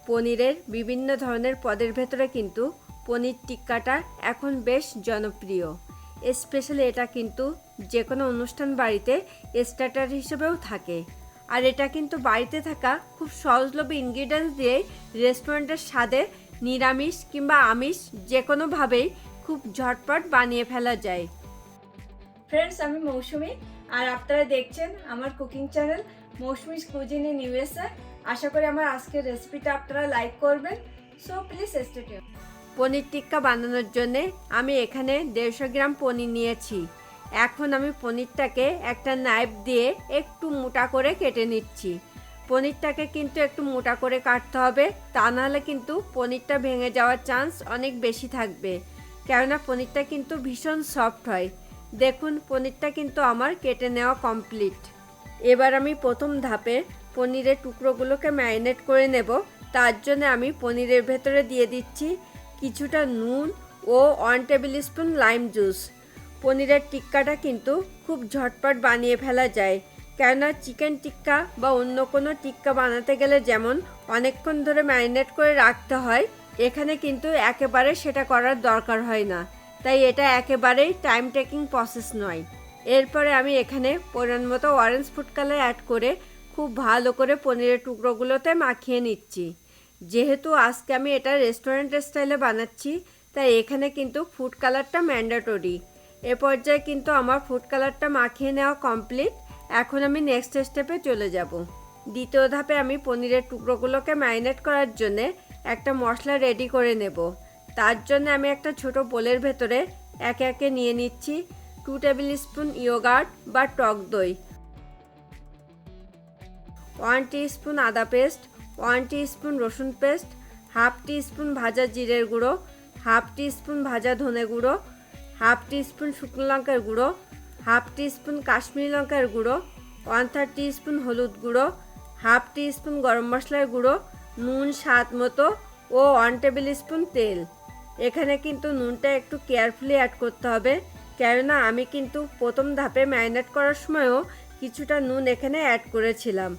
পনিরের বিভিন্ন ধরনের পদের ভেতরে কিন্তু পনির টিক্কাটা এখন বেশ জনপ্রিয়। স্পেশালি এটা কিন্তু যে কোনো অনুষ্ঠান বাড়িতে স্টার্টার হিসেবেও থাকে। আর এটা কিন্তু বাড়িতে থাকা খুব সহজলভ্য ইনগ্রিডিয়েন্টস দিয়ে রেস্টুরেন্টের স্বাদে নিরামিষ কিংবা আমিষ যে কোনোভাবেই খুব ঝটপট বানিয়ে ফেলা যায়। ফ্রেন্ডস, আমি মৌসুমি আর আপনারা দেখছেন আমার cooking channel Mousumi's cuisine in USA. আশা করি আমার আজকের রেসিপিটা আপনারা লাইক করবেন। So please stay tuned. Paneer tikka বানানোর জন্য আমি এখানে 150 গ্রাম পনির নিয়েছি। এখন আমি পনিরটাকে একটা নাইফ দিয়ে একটু মোটা করে কেটে নিচ্ছি। পনিরটাকে কিন্তু একটু মোটা করে কাটতে হবে, তা নাহলে কিন্তু পনিরটা ভেঙে যাওয়ার চান্স অনেক বেশি থাকবে, কেননা পনিরটা কিন্তু ভীষণ সফট হয়। দেখুন, পনিরটা কিন্তু আমার কেটে নেওয়া কমপ্লিট। এবার আমি প্রথম ধাপে পনিরের টুকরোগুলোকে ম্যারিনেট করে নেব। তার জন্য আমি পনিরের ভেতরে দিয়ে দিচ্ছি কিছুটা নুন ও 1 টেবিল স্পুন লাইম জুস। পনিরের টিক্কাটা কিন্তু খুব ঝটপট বানিয়ে ফেলা যায়, কেননা চিকেন টিক্কা বা অন্য কোনো টিক্কা বানাতে গেলে যেমন অনেকক্ষণ ধরে ম্যারিনেট করে রাখতে হয়, এখানে কিন্তু একেবারে সেটা করার দরকার হয় না। তাই এটা একেবারেই টাইম টেকিং প্রসেস নয়। এরপরে আমি এখানে পরিমাণ মতো অরেঞ্জ ফুড কালার অ্যাড করে খুব ভালো করে পনিরের টুকরোগুলোতে মাখিয়ে নিচ্ছি। যেহেতু আজকে আমি এটা রেস্টুরেন্টের স্টাইলে বানাচ্ছি, তাই এখানে কিন্তু ফুড কালারটা ম্যান্ডেটরি। এ পর্যায়ে কিন্তু আমার ফুড কালারটা মাখিয়ে নেওয়া কমপ্লিট। এখন আমি নেক্সট স্টেপে চলে যাব। দ্বিতীয় ধাপে আমি পনিরের টুকরোগুলোকে ম্যারিনেট করার জন্য একটা মশলা রেডি করে নেব। তার জন্য আমি একটা ছোট বোলের ভেতরে একে একে নিয়ে নিচ্ছি 2 টেবিল স্পুন ইয়োগার্ট বা টক দই, 1 টিস্পুন আদা পেস্ট, 1 টিস্পুন রসুন পেস্ট, হাফ টিস্পুন ভাজা জিরের গুঁড়ো, হাফ টিস্পুন ভাজা ধনে গুঁড়ো, হাফ টিস্পুন শুকনো লঙ্কার গুঁড়ো, হাফ টিস্পুন কাশ্মীরি লঙ্কার গুঁড়ো, 1/3 টিস্পুন হলুদ গুঁড়ো, হাফ টিস্পুন গরম মশলার গুঁড়ো, নুন স্বাদ মতো ও 1 টেবিল স্পুন তেল। এখানে কিন্তু নুনটা একটু কেয়ারফুলি অ্যাড করতে হবে, কেননা আমি কিন্তু প্রথম ধাপে ম্যারিনেট করার সময়ও কিছুটা নুন এখানে অ্যাড করেছিলাম।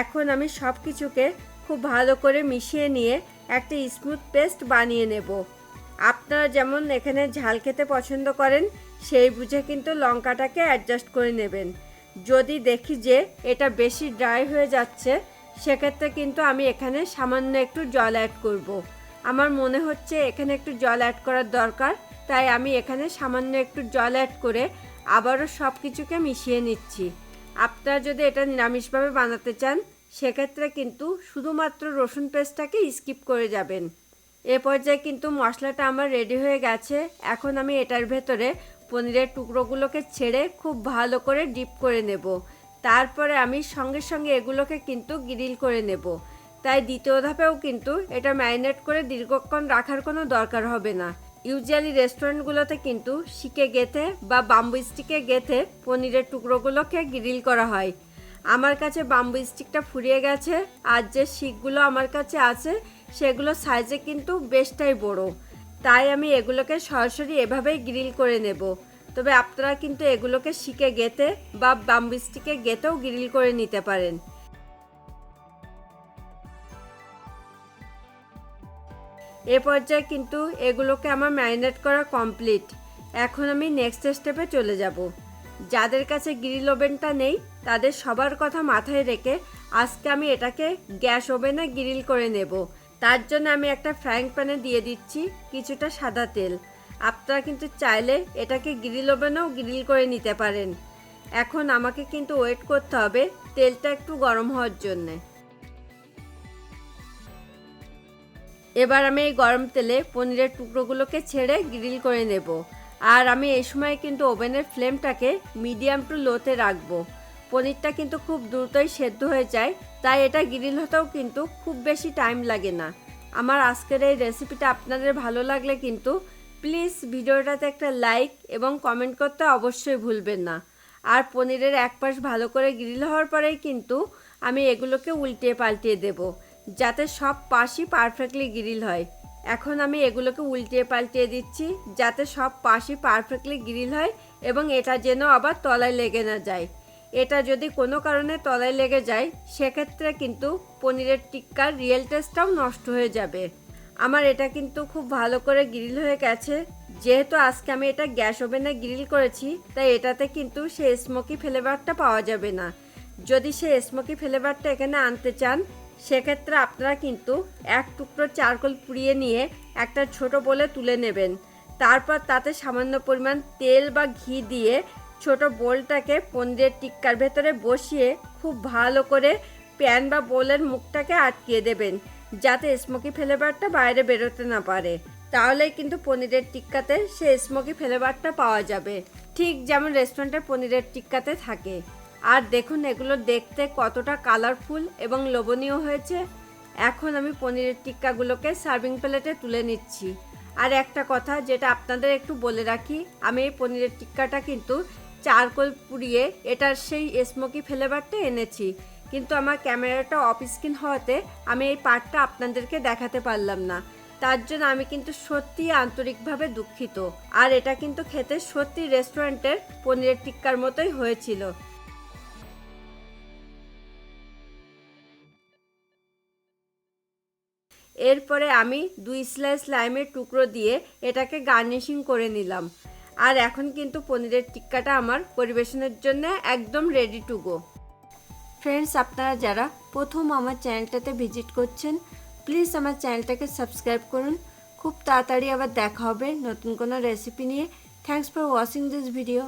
এখন আমি সব কিছুকে খুব ভালো করে মিশিয়ে নিয়ে একটা স্মুথ পেস্ট বানিয়ে নেব। আপনারা যেমন এখানে ঝাল খেতে পছন্দ করেন সেই বুঝে কিন্তু লঙ্কাটাকে অ্যাডজাস্ট করে নেবেন। যদি দেখি যে এটা বেশি ড্রাই হয়ে যাচ্ছে, সেক্ষেত্রে কিন্তু আমি এখানে সামান্য একটু জল অ্যাড করব। আমার মনে হচ্ছে এখানে একটু জল অ্যাড করার দরকার, তাই আমি এখানে সামান্য একটু জল অ্যাড করে আবারও সব কিছুকে মিশিয়ে নিচ্ছি। আপনারা যদি এটা নিরামিষভাবে বানাতে চান, সেক্ষেত্রে কিন্তু শুধুমাত্র রসুন পেস্টটাকে স্কিপ করে যাবেন। এ পর্যায়ে কিন্তু মশলাটা আমার রেডি হয়ে গেছে। এখন আমি এটার ভেতরে পনিরের টুকরোগুলোকে ছেড়ে খুব ভালো করে ডিপ করে নেব। তারপরে আমি সঙ্গে সঙ্গে এগুলোকে কিন্তু গ্রিল করে নেব। তাই দ্বিতীয় ধাপেও কিন্তু এটা ম্যারিনেট করে দীর্ঘক্ষণ রাখার কোনো দরকার হবে না। ইউজুয়ালি রেস্টুরেন্টগুলোতে কিন্তু শিকে গেঁথে বা বাম্বু স্টিকে গেঁথে পনিরের টুকরোগুলোকে গ্রিল করা হয়। আমার কাছে বাম্বু স্টিকটা ফুরিয়ে গেছে, আর যে শিকগুলো আমার কাছে আছে সেগুলো সাইজে কিন্তু বেশটাই বড়। তাই আমি এগুলোকে সরাসরি এভাবেই গ্রিল করে নেব। তবে আপনারা কিন্তু এগুলোকে শিকে গেঁথে বা বাম্বু স্টিকে গেঁথেও গ্রিল করে নিতে পারেন। এ পর্যায়ে কিন্তু এগুলোকে আমার ম্যারিনেট করা কমপ্লিট। এখন আমি নেক্সট স্টেপে চলে যাব। যাদের কাছে গ্রিল ওভেনটা নেই তাদের সবার কথা মাথায় রেখে আজকে আমি এটাকে গ্যাস ওভেনে গ্রিল করে নেব। তার জন্য আমি একটা ফ্রাইং প্যানে দিয়ে দিচ্ছি কিছুটা সাদা তেল। আপনারা কিন্তু চাইলে এটাকে গ্রিল ওভেনেও গ্রিল করে নিতে পারেন। এখন আমাকে কিন্তু ওয়েট করতে হবে তেলটা একটু গরম হওয়ার জন্যে। এবার আমি এই গরম তেলে পনিরের টুকরোগুলোকে ছেড়ে গ্রিল করে নেব। আর আমি এই সময় কিন্তু ওভেনের ফ্লেমটাকে মিডিয়াম টু লোতে রাখবো। পনিরটা কিন্তু খুব দ্রুতই সেদ্ধ হয়ে যায়, তাই এটা গ্রিল হতেও কিন্তু খুব বেশি টাইম লাগে না। আমার আজকের এই রেসিপিটা আপনাদের ভালো লাগলে কিন্তু প্লিজ ভিডিওটাতে একটা লাইক এবং কমেন্ট করতে অবশ্যই ভুলবেন না। আর পনিরের এক পাশ ভালো করে গ্রিল হওয়ার পরেই কিন্তু আমি এগুলোকে উল্টিয়ে পাল্টিয়ে দেব, যাতে সব পাশই পারফেক্টলি গ্রিল হয়। এখন আমি এগুলোকে উল্টিয়ে পাল্টিয়ে দিচ্ছি যাতে সব পাশই পারফেক্টলি গ্রিল হয় এবং এটা যেন আবার তলায় লেগে না যায়। এটা যদি কোনো কারণে তলায় লেগে যায় সেক্ষেত্রে কিন্তু পনিরের টিক্কার রিয়েল টেস্টটাও নষ্ট হয়ে যাবে। আমার এটা কিন্তু খুব ভালো করে গ্রিল হয়ে গেছে। যেহেতু আজকে আমি এটা গ্যাস ওভেনে গ্রিল করেছি তাই এটাতে কিন্তু সেই স্মোকি ফ্লেভারটা পাওয়া যাবে না। যদি সেই স্মোকি ফ্লেভারটা এখানে আনতে চান সেক্ষেত্রে আপনারা কিন্তু এক টুকরো চারকোল পুড়িয়ে নিয়ে একটা ছোট বোলে তুলে নেবেন। তারপর তাতে সামান্য পরিমাণ তেল বা ঘি দিয়ে ছোট বোলটাকে পনিরের টিক্কার ভেতরে বসিয়ে খুব ভালো করে প্যান বা বোলের মুখটাকে আটকিয়ে দেবেন যাতে স্মোকি ফ্লেভারটা বাইরে বেরোতে না পারে। তাহলেই কিন্তু পনিরের টিক্কাতে সেই স্মোকি ফ্লেভারটা পাওয়া যাবে, ঠিক যেমন রেস্টুরেন্টের পনিরের টিক্কাতে থাকে। আর দেখুন এগুলো দেখতে কতটা কালারফুল এবং লোভনীয় হয়েছে। এখন আমি পনিরের টিক্কাগুলোকে সার্ভিং প্লেটে তুলে নিচ্ছি। আর একটা কথা যেটা আপনাদের একটু বলে রাখি, আমি এই পনিরের টিক্কাটা কিন্তু চারকোল পুড়িয়ে এটার সেই স্মোকি ফ্লেভারটা এনেছি, কিন্তু আমার ক্যামেরাটা অফ স্ক্রিন হওয়াতে আমি এই পার্টটা আপনাদেরকে দেখাতে পারলাম না। তার জন্য আমি কিন্তু সত্যিই আন্তরিকভাবে দুঃখিত। আর এটা কিন্তু খেতে সত্যি রেস্টুরেন্টের পনিরের টিক্কার মতোই হয়েছিল। এরপরে আমি 2 স্লাইস লাইমের টুকরো দিয়ে এটাকে গার্নিশিং করে নিলাম। আর এখন কিন্তু পনিরের টিক্কাটা আমার পরিবেশনের জন্য একদম রেডি টু গো। ফ্রেন্ডস, আপনারা যারা প্রথম আমার চ্যানেলটাতে ভিজিট করছেন প্লিজ আমার চ্যানেলটাকে সাবস্ক্রাইব করুন। খুব তাড়াতাড়ি আবার দেখা হবে নতুন কোনো রেসিপি নিয়ে। Thanks for watching this video.